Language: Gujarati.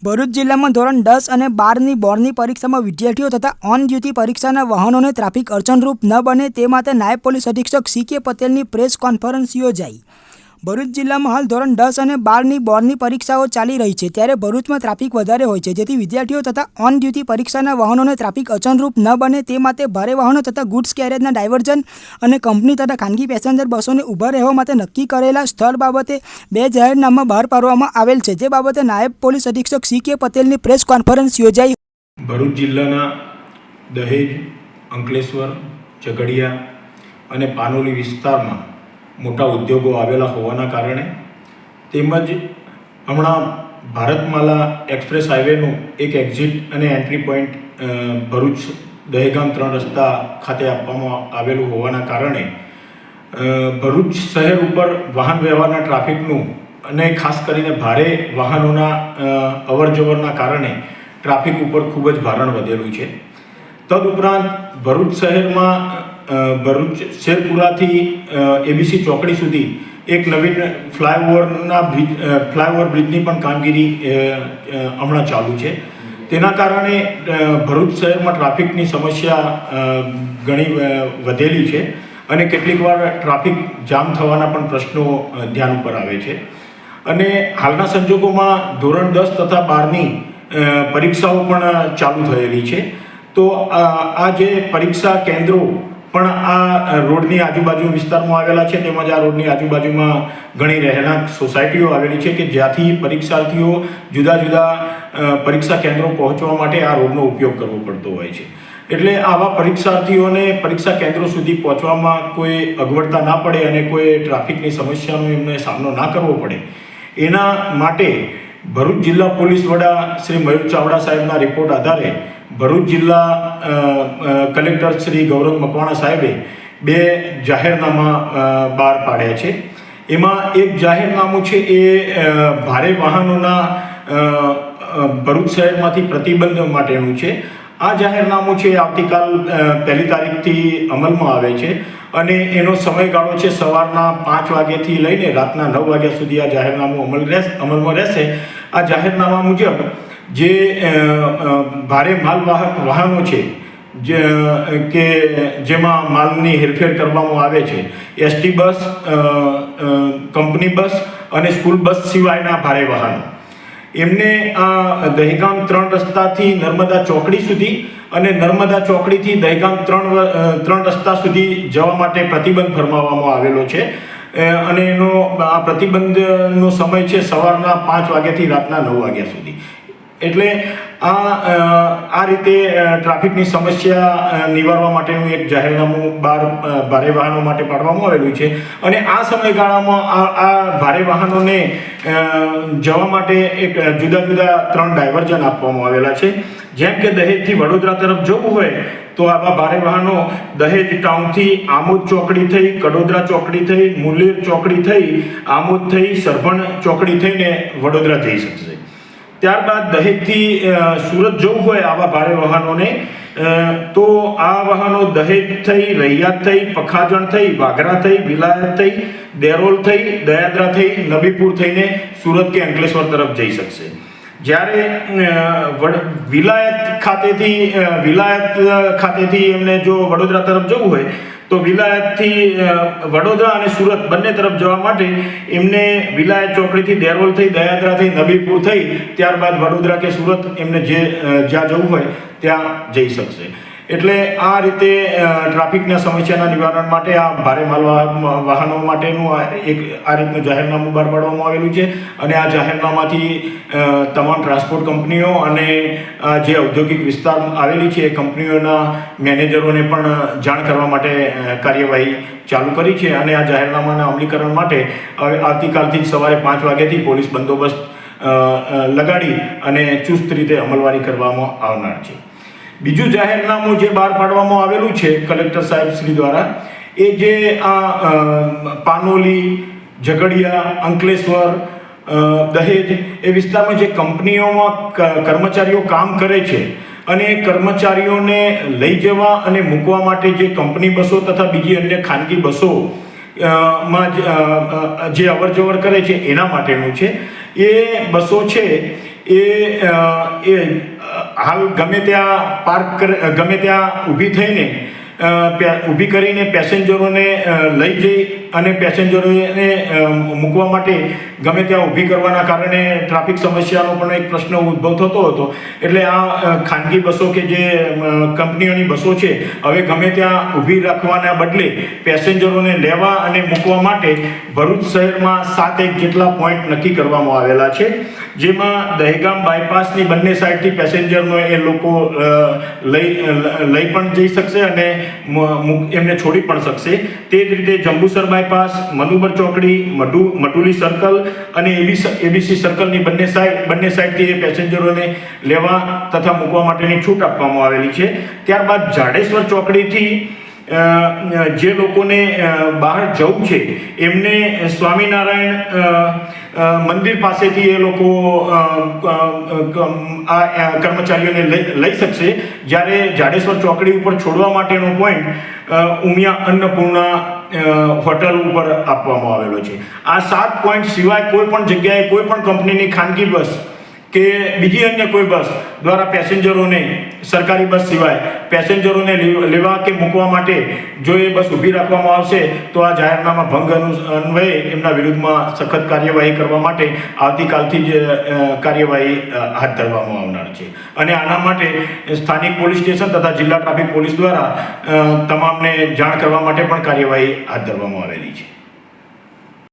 ભરૂચ જિલ્લામાં ધોરણ 10 અને 12ની બોર્ડની પરીક્ષામાં વિદ્યાર્થીઓ તથા ઓન ડ્યુટી પરીક્ષાના વાહનોને ટ્રાફિક અડચણરૂપ ન બને તે માટે નાયબ પોલીસ અધિક્ષક સી.કે. પટેલની પ્રેસ કોન્ફરન્સ યોજાઈ. ભરૂચ જિલ્લામાં હાલ ધોરણ 10 અને 12ની બોર્ડની પરીક્ષાઓ ચાલી રહી છે, ત્યારે ભરૂચમાં ટ્રાફિક વધારે હોય છે, જેથી વિદ્યાર્થીઓ તથા ઓન ડ્યુટી પરીક્ષાના વાહનોને ટ્રાફિક અડચણરૂપ ન બને તે માટે ભારે વાહનો તથા ગુડ્સ કેરેજના ડાયવર્ઝન અને કંપની તથા ખાનગી પેસેન્જર બસોને ઊભા રહેવા માટે નક્કી કરેલા સ્થળ બાબતે 2 જાહેરનામા બહાર પાડવામાં આવેલ છે, જે બાબતે નાયબ પોલીસ અધિક્ષક સી.કે. પટેલની પ્રેસ કોન્ફરન્સ યોજાઈ. ભરૂચ જિલ્લાના દહેજ, અંકલેશ્વર, ઝઘડિયા અને પાનોલી વિસ્તારમાં મોટા ઉદ્યોગો આવેલા હોવાના કારણે તેમજ હમણાં ભારતમાલા એક્સપ્રેસ હાઈવેનું એક એક્ઝિટ અને એન્ટ્રી પોઈન્ટ ભરૂચ દહેગામ 3 રસ્તા ખાતે આપવામાં આવેલું હોવાના કારણે ભરૂચ શહેર ઉપર વાહન વ્યવહારના ટ્રાફિકનું અને ખાસ કરીને ભારે વાહનોના અવરજવરના કારણે ટ્રાફિક ઉપર ખૂબ જ ભારણ વધેલું છે. તદુપરાંત ભરૂચ શહેરમાં ભરૂચ શેરપુરાથી એબીસી ચોકડી સુધી એક નવીન ફ્લાયઓવર બ્રિજની પણ કામગીરી હમણાં ચાલુ છે. તેના કારણે ભરૂચ શહેરમાં ટ્રાફિકની સમસ્યા ઘણી વધેલી છે અને કેટલીક વાર ટ્રાફિક જામ થવાના પણ પ્રશ્નો ધ્યાન ઉપર આવે છે. અને હાલના સંજોગોમાં ધોરણ 10 તથા 12ની પરીક્ષાઓ પણ ચાલુ થયેલી છે. તો આ જે પરીક્ષા કેન્દ્રો પણ આ રોડની આજુબાજુ વિસ્તારમાં આવેલા છે, તેમજ આ રોડની આજુબાજુમાં ઘણી રહેણાંક સોસાયટીઓ આવેલી છે કે જ્યાંથી પરીક્ષાર્થીઓ જુદા જુદા પરીક્ષા કેન્દ્રો પહોંચવા માટે આ રોડનો ઉપયોગ કરવો પડતો હોય છે. એટલે આવા પરીક્ષાર્થીઓને પરીક્ષા કેન્દ્રો સુધી પહોંચવામાં કોઈ અગવડતા ના પડે અને કોઈ ટ્રાફિકની સમસ્યાનો એમને સામનો ના કરવો પડે, એના માટે ભરૂચ જિલ્લા પોલીસ વડા શ્રી મયુર ચાવડા સાહેબના રિપોર્ટ આધારે ભરૂચ જિલ્લા કલેક્ટર શ્રી ગૌરવ મકવાણા સાહેબે 2 જાહેરનામા બહાર પાડ્યા છે. એમાં એક જાહેરનામું છે એ ભારે વાહનોના ભરૂચ શહેરમાંથી પ્રતિબંધ માટેનું છે. આ જાહેરનામું છે આવતીકાલ 1 તારીખથી અમલમાં આવે છે અને એનો સમયગાળો છે સવારના 5 વાગ્યાથી લઈને રાતના 9 વાગ્યા સુધી આ જાહેરનામું અમલમાં રહેશે. આ જાહેરનામા મુજબ જે ભારે માલવાહક વાહનો છે કે જેમાં માલની હેરફેર કરવામાં આવે છે, એસટી બસ, કંપની બસ અને સ્કૂલ બસ સિવાયના ભારે વાહનો, એમને આ દહેગામ 3 રસ્તાથી નર્મદા ચોકડી સુધી અને નર્મદા ચોકડીથી દહેગામ 3 રસ્તા સુધી જવા માટે પ્રતિબંધ ફરમાવવામાં આવેલો છે. અને એનો આ પ્રતિબંધનો સમય છે સવારના 5 વાગ્યાથી રાતના 9 વાગ્યા સુધી. એટલે આ રીતે ટ્રાફિકની સમસ્યા નિવારવા માટેનું એક જાહેરનામું ભારે વાહનો માટે પાડવામાં આવેલું છે. અને આ સમયગાળામાં આ ભારે વાહનોને જવા માટે એક જુદા જુદા 3 ડાયવર્ઝન આપવામાં આવેલા છે. જેમ કે દહેજથી વડોદરા તરફ જવું હોય તો આવા ભારે વાહનો દહેજ ટાઉનથી આમોદ ચોકડી થઈ, કડોદરા ચોકડી થઈ, મુલેર ચોકડી થઈ, આમોદ થઈ, સરભણ ચોકડી થઈને વડોદરા જઈ શકશે. ત્યારબાદ દહેજથી સુરત જવું હોય આવા ભારે વાહનોને તો આ વાહનો દહેજ થઈ, રૈયાદ થઈ, પખાજણ થઈ, વાઘરા થઈ, વિલાયત થઈ, દેરોલ થઈ, દયાદરા થઈ, નબીપુર થઈને સુરત કે અંકલેશ્વર તરફ જઈ શકશે. જ્યારે વિલાયત ખાતેથી એમને જો વડોદરા તરફ જવું હોય તો વિલાયતથી વડોદરા અને સુરત બંને તરફ જવા માટે એમને વિલાયત ચોકડીથી દેરોલ થઈ, દયાદરા થઈ, નબીપુર થઈ, ત્યારબાદ વડોદરા કે સુરત એમને જ્યાં જવું હોય ત્યાં જઈ શકશે. એટલે આ રીતે ટ્રાફિકના સમસ્યાના નિવારણ માટે આ ભારે વાહનો માટેનું આ રીતનું જાહેરનામું બહાર પાડવામાં આવેલું છે. અને આ જાહેરનામાથી તમામ ટ્રાન્સપોર્ટ કંપનીઓ અને જે ઔદ્યોગિક વિસ્તાર આવેલી છે એ કંપનીઓના મેનેજરોને પણ જાણ કરવા માટે કાર્યવાહી ચાલુ કરી છે. અને આ જાહેરનામાના અમલીકરણ માટે આવતીકાલથી સવારે 5 વાગ્યાથી પોલીસ બંદોબસ્ત લગાડી અને ચુસ્ત રીતે અમલવારી કરવામાં આવનાર છે. બીજું જાહેરનામું જે બહાર પાડવામાં આવેલું છે કલેક્ટર સાહેબ શ્રી દ્વારા, એ જે આ પાનોલી, ઝઘડિયા, અંકલેશ્વર, દહેજ એ વિસ્તારમાં જે કંપનીઓમાં કર્મચારીઓ કામ કરે છે અને એ કર્મચારીઓને લઈ જવા અને મૂકવા માટે જે કંપની બસો તથા બીજી અન્ય ખાનગી બસો માં જે અવરજવર કરે છે એના માટેનું છે. એ બસો છે એ હાલ ગમે ત્યાં ઊભી થઈને ઊભી કરીને પેસેન્જરોને લઈ જઈ અને પેસેન્જરોને મૂકવા માટે ગમે ત્યાં ઊભી કરવાના કારણે ટ્રાફિક સમસ્યાનો પણ એક પ્રશ્ન ઉદ્ભવ થતો હતો. એટલે આ ખાનગી બસો કે જે કંપનીઓની બસો છે હવે ગમે ત્યાં ઊભી રાખવાના બદલે પેસેન્જરોને લેવા અને મૂકવા માટે ભરૂચ શહેરમાં 7 જેટલા પોઈન્ટ નક્કી કરવામાં આવેલા છે. જેમાં દહેગામ બાયપાસની બંને સાઈડથી પેસેન્જરનો એ લોકો લઈ પણ જઈ શકશે અને એમને છોડી પણ શકશે. તે જ રીતે જંબુસર બાયપાસ, મનુબર ચોકડી, મટુલી સર્કલ અને એબીસી સર્કલની બંને સાઈડથી એ પેસેન્જરોને લેવા તથા મૂકવા માટેની છૂટ આપવામાં આવેલી છે. ત્યારબાદ જાડેશ્વર ચોકડીથી જે લોકોને બહાર જવું છે એમને સ્વામિનારાયણ મંદિર પાસેથી એ લોકો આ કર્મચારીઓને લઈ શકશે. જ્યારે જાડેશ્વર ચોકડી ઉપર છોડવા માટેનો પોઈન્ટ ઉમિયા અન્નપૂર્ણા હોટલ ઉપર આપવામાં આવેલો છે. આ 7 પોઈન્ટ સિવાય કોઈ પણ જગ્યાએ કોઈ પણ કંપનીની ખાનગી બસ કે બીજી અન્ય કોઈ બસ દ્વારા પેસેન્જરોને, સરકારી બસ સિવાય પેસેન્જરોને લેવા કે મૂકવા માટે જો એ બસ ઊભી રાખવામાં આવશે તો આ જાહેરનામા ભંગ અન્વયે એમના વિરુદ્ધમાં સખત કાર્યવાહી કરવા માટે આવતીકાલથી જ કાર્યવાહી હાથ ધરવામાં આવનાર છે. અને આના માટે સ્થાનિક પોલીસ સ્ટેશન તથા જિલ્લા ટ્રાફિક પોલીસ દ્વારા તમામને જાણ કરવા માટે પણ કાર્યવાહી હાથ ધરવામાં આવેલી છે.